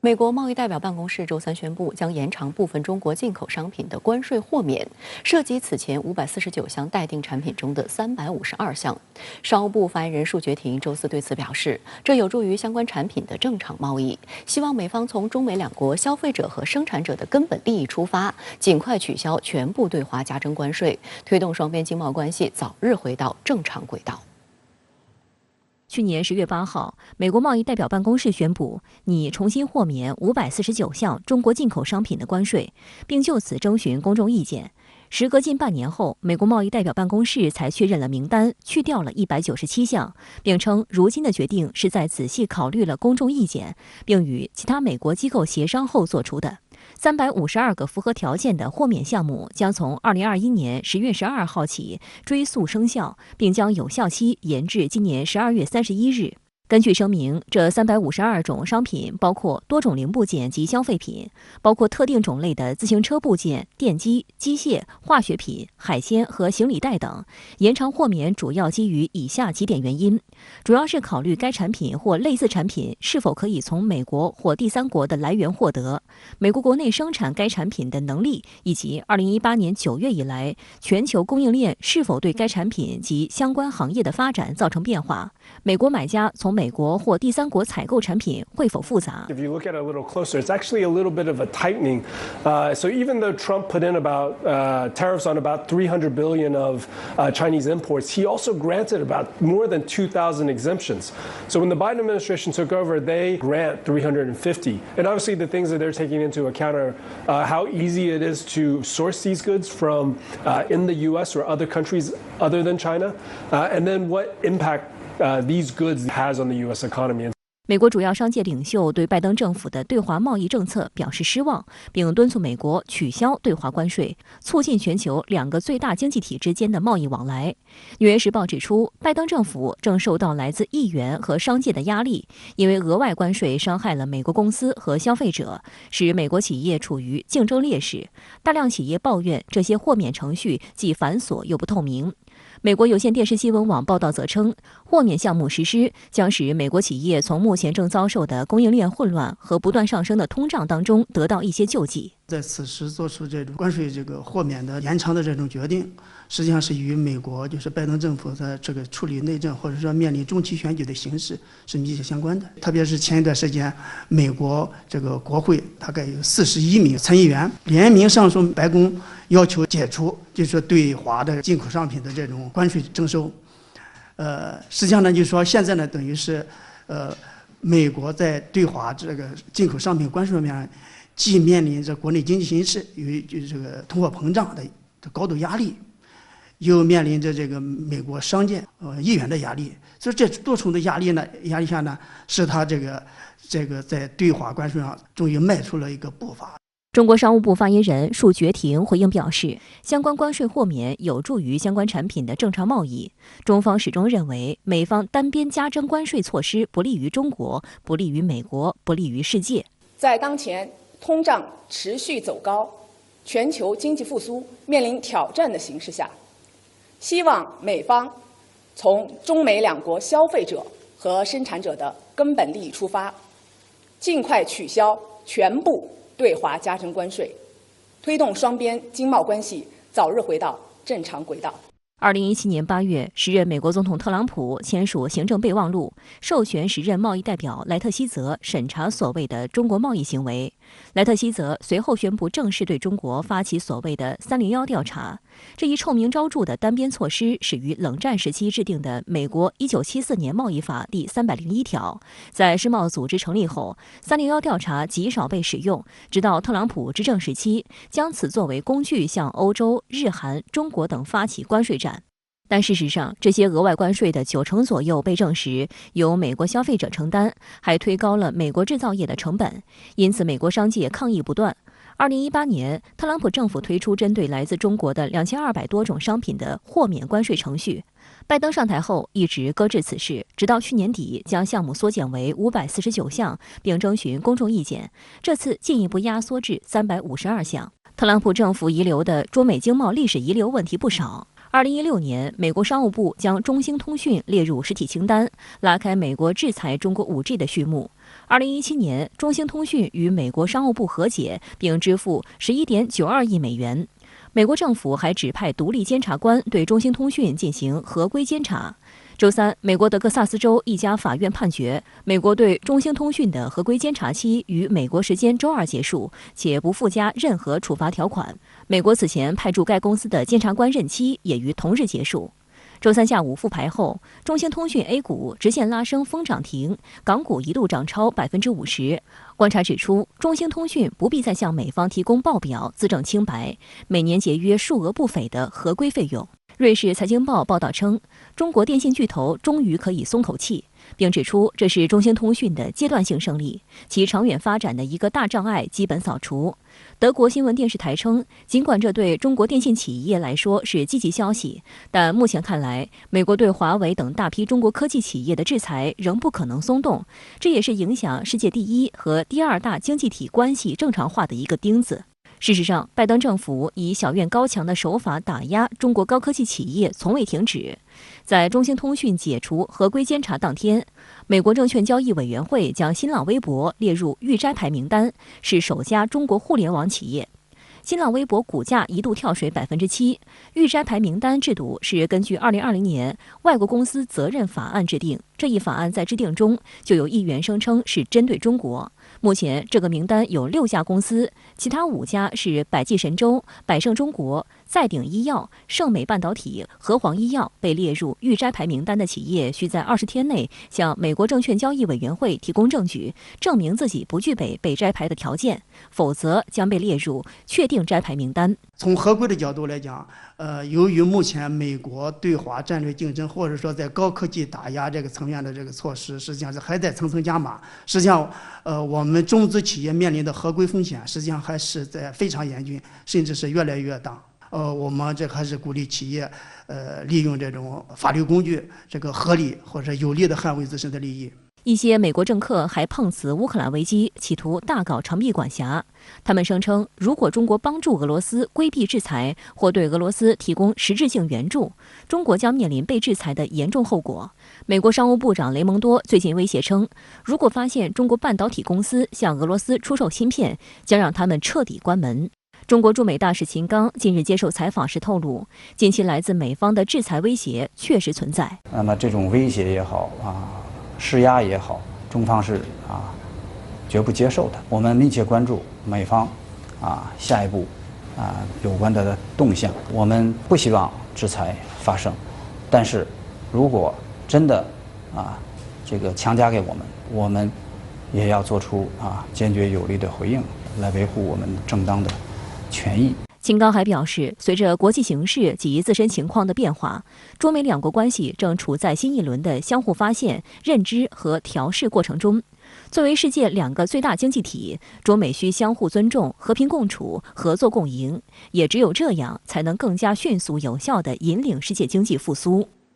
美国贸易代表办公室周三宣布，将延长部分中国进口商品的关税豁免，涉及此前549项待定产品中的352项。商务部发言人束觉婷周四对此表示，这有助于相关产品的正常贸易，希望美方从中美两国消费者和生产者的根本利益出发，尽快取消全部对华加征关税，推动双边经贸关系早日回到正常轨道。去年10月8号，美国贸易代表办公室宣布，拟重新豁免549项中国进口商品的关税，并就此征询公众意见。时隔近半年后，美国贸易代表办公室才确认了名单，去掉了197项，并称如今的决定是在仔细考虑了公众意见，并与其他美国机构协商后做出的。352个符合条件的豁免项目将从2021年10月12号起追溯生效，并将有效期延至今年12月31日。根据声明，这352种商品包括多种零部件及消费品，包括特定种类的自行车部件、电机、机械、化学品、海鲜和行李袋等。延长豁免主要基于以下几点原因：主要是考虑该产品或类似产品是否可以从美国或第三国的来源获得，美国国内生产该产品的能力，以及2018年9月以来全球供应链是否对该产品及相关行业的发展造成变化。美国买家从美国或第三国采购产品会否复杂？ If you look at it a little closer, it's actually a little bit of a tightening. So even though Trump put in about tariffs on about 300 billion of Chinese imports, he also granted about more than 2,000 exemptions. So when the Biden administration took over, they grant 350. And obviously the things that they're taking into account are how easy it is to source these goods from in the U.S. or other countries other than China, and then what impact these goods has on the U.S. economy. 美国主要商界领袖对拜登政府的对华贸易政策表示失望，并敦促美国取消对华关税，促进全球两个最大经济体之间的贸易往来。纽约时报指出，拜登政府正受到来自议员和商界的压力，因为额外关税伤害了美国公司和消费者，使美国企业处于竞争劣势。大量企业抱怨这些豁免程序既繁琐又不透明。美国有线电视新闻网报道则称，豁免项目实施将使美国企业从目前正遭受的供应链混乱和不断上升的通胀当中得到一些救济。在此时做出这种关税豁免的延长的这种决定，实际上是与美国就是拜登政府的这个处理内政或者说面临中期选举的形势是密切相关的。特别是前一段时间，美国这个国会大概有41名参议员联名上诉白宫，要求解除就是对华的进口商品的这种关税征收。实际上呢，就是说现在呢，等于是美国在对华这个进口商品关税方面，既面临着国内经济形势与这个通货膨胀的高度压力，又面临着这个美国商界议员的压力，所以这多重的压力下呢，使他这个在对华关税上终于迈出了一个步伐。中国商务部发言人束觉婷回应表示，相关关税豁免有助于相关产品的正常贸易。中方始终认为，美方单边加征关税措施不利于中国，不利于美国，不利于世界。在当前通胀持续走高、全球经济复苏面临挑战的形势下，希望美方从中美两国消费者和生产者的根本利益出发，尽快取消全部对华加征关税，推动双边经贸关系早日回到正常轨道。2017年8月，时任美国总统特朗普签署行政备忘录，授权时任贸易代表莱特希泽审查所谓的中国贸易行为。莱特希泽随后宣布正式对中国发起所谓的301调查。这一臭名昭著的单边措施始于冷战时期制定的美国1974年贸易法第301条。在世贸组织成立后，301调查极少被使用，直到特朗普执政时期，将此作为工具向欧洲、日韩、中国等发起关税战。但事实上，这些额外关税的90%左右被证实由美国消费者承担，还推高了美国制造业的成本，因此美国商界抗议不断。2018年，特朗普政府推出针对来自中国的2200多种商品的豁免关税程序。拜登上台后一直搁置此事，直到去年底将项目缩减为549项，并征询公众意见，这次进一步压缩至352项。特朗普政府遗留的中美经贸历史遗留问题不少。2016年，美国商务部将中兴通讯列入实体清单，拉开美国制裁中国5G 的序幕。2017年，中兴通讯与美国商务部和解，并支付11.92亿美元。美国政府还指派独立监察官对中兴通讯进行合规监察。周三，美国德克萨斯州一家法院判决，美国对中兴通讯的合规监察期于美国时间周二结束，且不附加任何处罚条款。美国此前派驻该公司的监察官任期也于同日结束。周三下午复牌后，中兴通讯 A 股直线拉升封涨停，港股一度涨超50%。观察指出，中兴通讯不必再向美方提供报表自证清白，每年节约数额不菲的合规费用。瑞士财经报报道称，中国电信巨头终于可以松口气，并指出这是中兴通讯的阶段性胜利，其长远发展的一个大障碍基本扫除。德国新闻电视台称，尽管这对中国电信企业来说是积极消息，但目前看来，美国对华为等大批中国科技企业的制裁仍不可能松动，这也是影响世界第一和第二大经济体关系正常化的一个钉子。事实上，拜登政府以小院高墙的手法打压中国高科技企业从未停止。在中兴通讯解除合规监察当天，美国证券交易委员会将新浪微博列入预摘牌名单，是首家中国互联网企业。新浪微博股价一度跳水7%。预摘牌名单制度是根据2020年外国公司责任法案制定，这一法案在制定中就有议员声称是针对中国。目前这个名单有6家公司，其他5家是百济神州、百胜中国、赛鼎医药、盛美半导体、和黄医药。被列入预摘牌名单的企业需在20天内向美国证券交易委员会提供证据，证明自己不具备被摘牌的条件，否则将被列入确定摘牌名单。从合规的角度来讲，由于目前美国对华战略竞争，或者说在高科技打压这个层面的这个措施，实际上是还在层层加码。实际上，我们中资企业面临的合规风险，实际上还是在非常严峻，甚至是越来越大。我们这还是鼓励企业，利用这种法律工具，这个合理或者有力的捍卫自身的利益。一些美国政客还碰瓷乌克兰危机，企图大搞长臂管辖。他们声称，如果中国帮助俄罗斯规避制裁或对俄罗斯提供实质性援助，中国将面临被制裁的严重后果。美国商务部长雷蒙多最近威胁称，如果发现中国半导体公司向俄罗斯出售芯片，将让他们彻底关门。中国驻美大使秦刚近日接受采访时透露，近期来自美方的制裁威胁确实存在。那么这种威胁也好施压也好，中方是绝不接受的。我们密切关注美方下一步有关的动向。我们不希望制裁发生，但是如果真的这个强加给我们，我们也要做出坚决有力的回应，来维护我们正当的权益。秦刚还表示，随着国际形势及自身情况的变化，中美两国关系正处在新一轮的相互发现、认知和调试过程中。作为世界2个最大经济体，中美需相互尊重、和平共处、合作共赢，也只有这样，才能更加迅速有效地引领世界经济复苏。